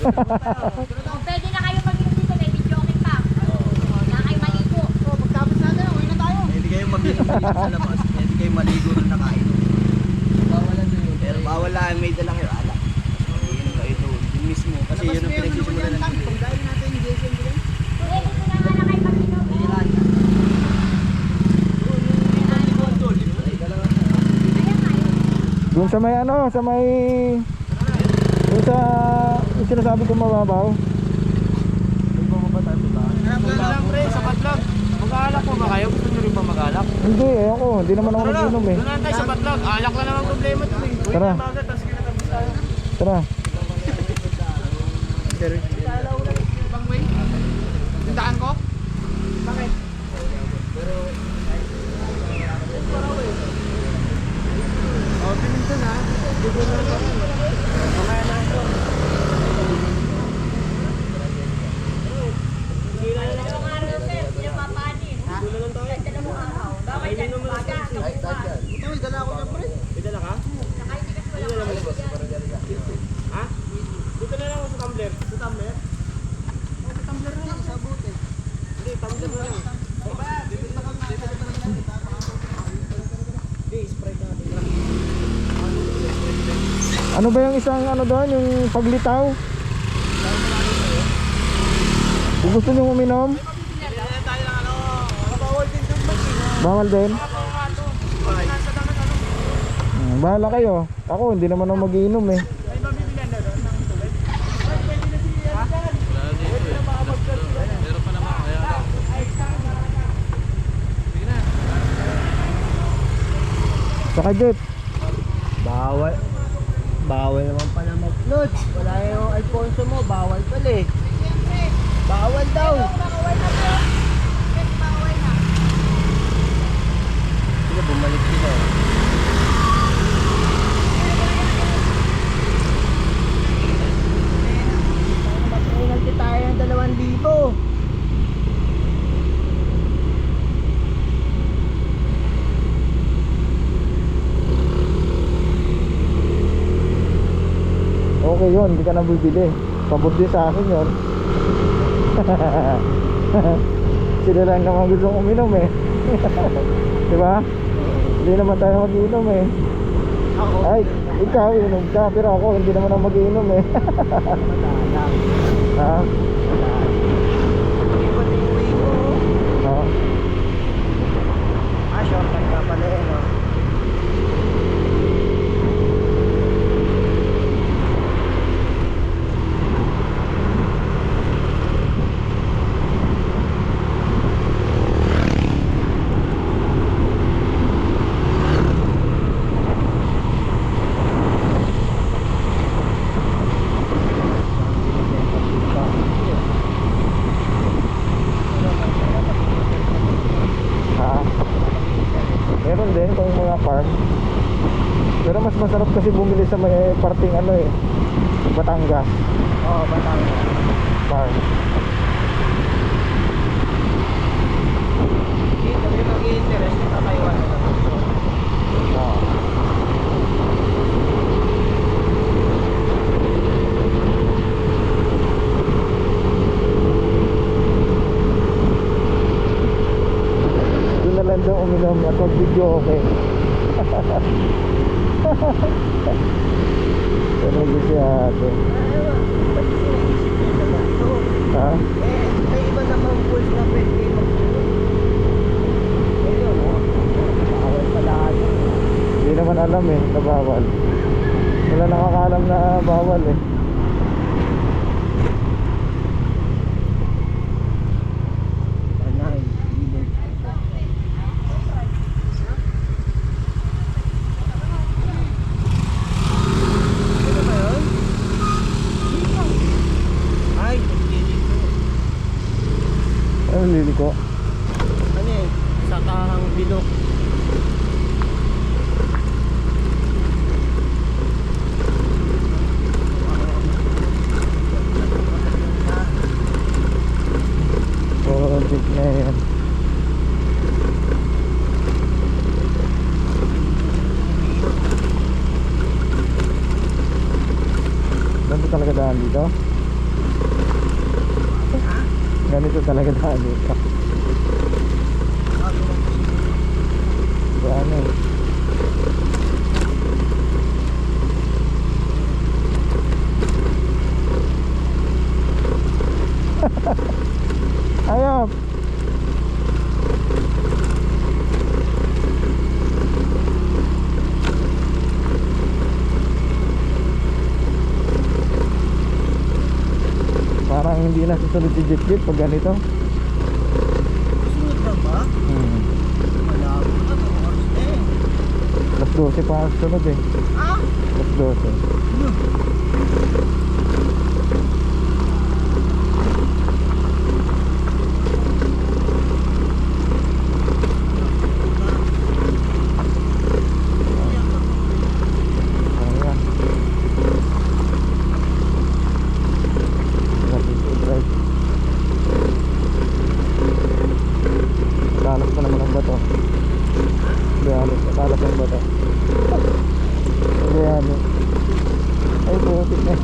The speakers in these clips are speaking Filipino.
Pwede na kayo mag-inom dito, may video okay pa. Na kayo maligo. Pagtapos natin, uwi na tayo. Pwede kayo mag-inom dito sa labas. Pwede kayo maligo na nakainom. Bawalan nyo yun. Pero bawal lang, may dalang kayo alak. Iinom kayo doon. Yung mismo. Kasi yun ang pinagsisimula ng tubig. Pagdahin natin yung Jason din. Eh, dito na nga na kayo mag-inom. Doon sa may ano, sa may... Doon sa... Yung sinasabi ko mababaw. Hanap na lang pre, sapat lang. Mag-aalak po ba kayo? Gusto nyo rin ba mag-aalak? Hindi, ako. Hindi naman ako nag-inom eh. Doon na tayo, sapat lang. Alak na naman problema dun eh. Uwi Tara. na bagay, tapos kinatapos tayo. Tara. Ibang way? Tindahan ko? Bakit? Oh, pininsan ha. Dito na ito. Mamaya na ito. Dalawang araw, sir. Pinapapanin. Ha? Dalawang araw. Bawal dyan. Baga. Ito, may dala ako dyan pre. May dala ka? Saka hindi kasi wala Ha? Dito na lang ako sa tumbler. Sa tumbler? Oh, sa tumbler na lang. Sa bote. Hindi, tumbler na lang. Hindi, spray natin. Ano ba yung isang ano doon? Yung paglitaw? Kung gusto nyo uminom? Tayo lang ano. Bawal din doon ba? Bawal din? Nasa dagat ano? Bahala kayo. Ako hindi naman ako mag-iinom eh. May mabibilan na doon ng tubig? Pwede na si Rizal. Pwede na makamagkat sila. Meron pa naman. Ay, sana. Sige na. Saka Jeep. Bawal. Bawal naman pala mag-load. Wala yung Alfonso mo. Bawal pala eh. Bawal daw. Bawal na po. Bawal na. Sige, bumalik sila. Mag-ingat tayo ng 2,000. Okay yun, hindi ka na bibili. Pabot din sa akin yun. Sila lang naman gusto uminom eh. Diba? Hindi naman tayo mag-inom eh. Ay, ikaw inom ka, pero ako hindi naman ako mag-inom eh. Ha? Ha? Shortcut ka pala eh, no? Ha? Meron din kung mga farm. Pero mas masarap kasi bumili sa may parting ano eh, Batangas Oo, Batangas. farm. Dito yung mag-i-interest sa Taiwan. Oo. Doon na lang daw uminom at mag-video okay. Pero hindi siya ate. Ha? May iba namang pool na pwede mag-pool. Ayun, bawal pala. Hindi naman alam eh na bawal. Wala nakakaalam na bawal eh. Ano liliko? Ano eh, sa kahang bilok. Oh, jeep na yan. Ganda talaga daan dito. Ganito talaga daan dito. Ano eh. Ayop. Parang hindi na susunod si Jeep Jeep pag ganito. Sunod na ba? Malabo na ito. Oras na eh. Alas 12 pa ang sunod eh. Ah? Alas 12. Ayan. Rapid drive. Talas pa naman ang bato. Biyanis, talas ang bato. Biyanis. Ay, putik na.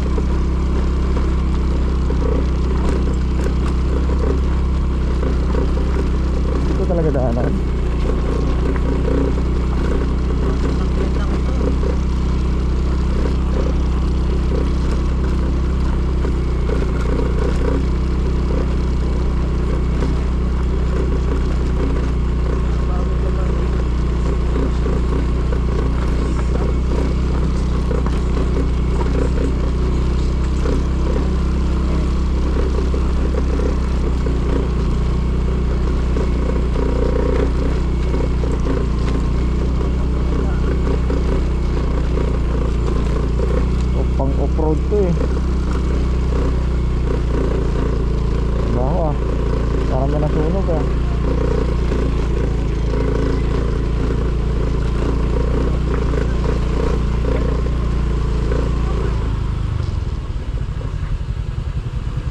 Ito talaga daanan. Sakyan lang ito. Pang off-road to eh. Baho ah. Parang may nasunog ah.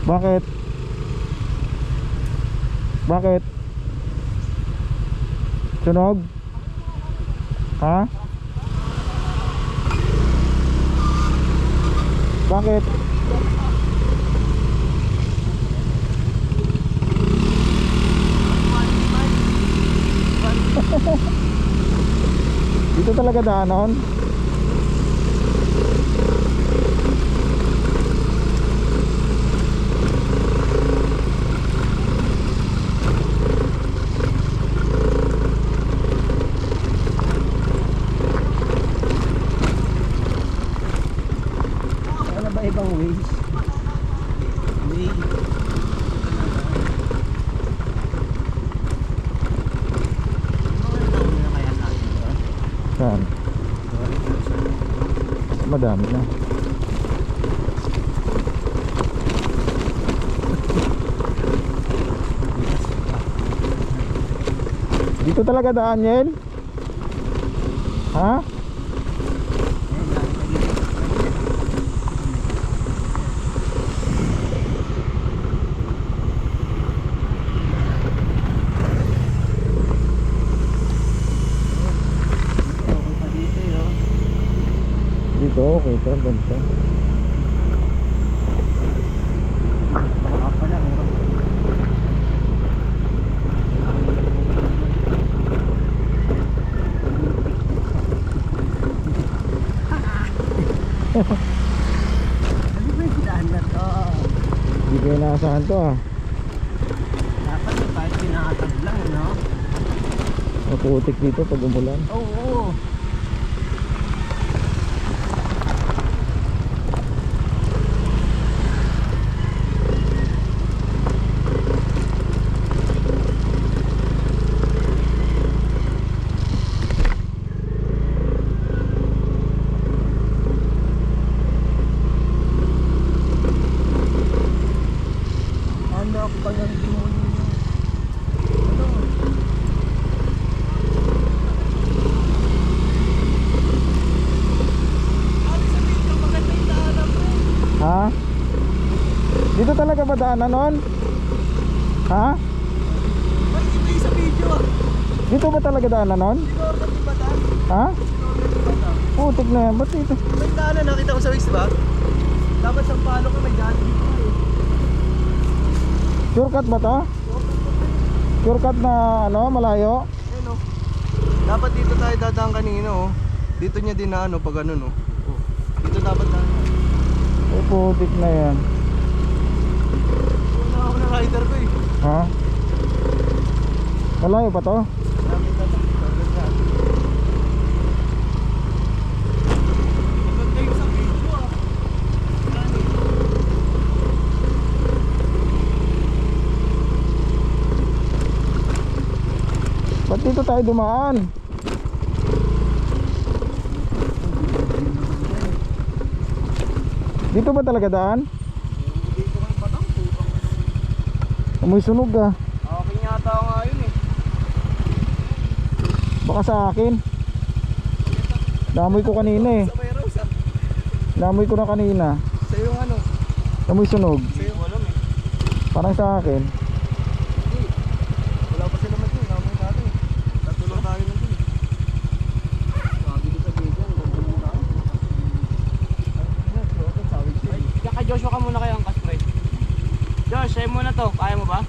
Bakit? Bakit? Sunog? Ha? Bakit? Dito talaga daanon? Wala ba ibang ways? Way. Saan? Madami na. Dito talaga daan yan? Ha? Dito okay to, ganito. Ano ba yung daan na to? Hindi ko inaasahan to ah. Dapat yung kahit pinakatag lang, no? Maputik dito pag umulan. Oo. Ano ako ba yung demonyo niyo? Ano? Ha? Dito talaga ba daanan nun? Ha? Ba't iba yung sa video ah? Dito ba talaga daanan nun? Sinorgan di ba daan? Ha? Sinorgan di ba daan? Putik na yan. Ba't dito? May daanan, nakita ko sa waist ba? Dapat sa palo ko may daan dito eh. Shortcut ba to? Shortcut na ano, malayo? Ayun oh. Dapat dito tayo dadaan kanina oh. Dito niya din na ano pag ano no. Oh. Dito dapat na. Eh, putik na yan. Wala ako na rider ko eh. Ha? Malayo pa to? Dami na to. Maganda yung sa video ah. Ano eh. Ba't dito tayo dumaan? Dito ba talaga daan? Dito kang patang putang. Amoy sunog ah. Akin yata nga yun eh. Baka sa akin. Namoy ko kanina eh. Sa may Rosa. Namoy ko na kanina. Sa yung ano. Amoy sunog. Sa yung alam eh. Parang sa akin. Hindi. Wala pa sila man yun. Namoy natin eh. Tatulong tayo nun dun eh. Sabi ko sa video. Tatulong tayo. Kaka Joshua ka muna kayo ang cash price. Josh, sa'yo muna to. Kaya mo ba?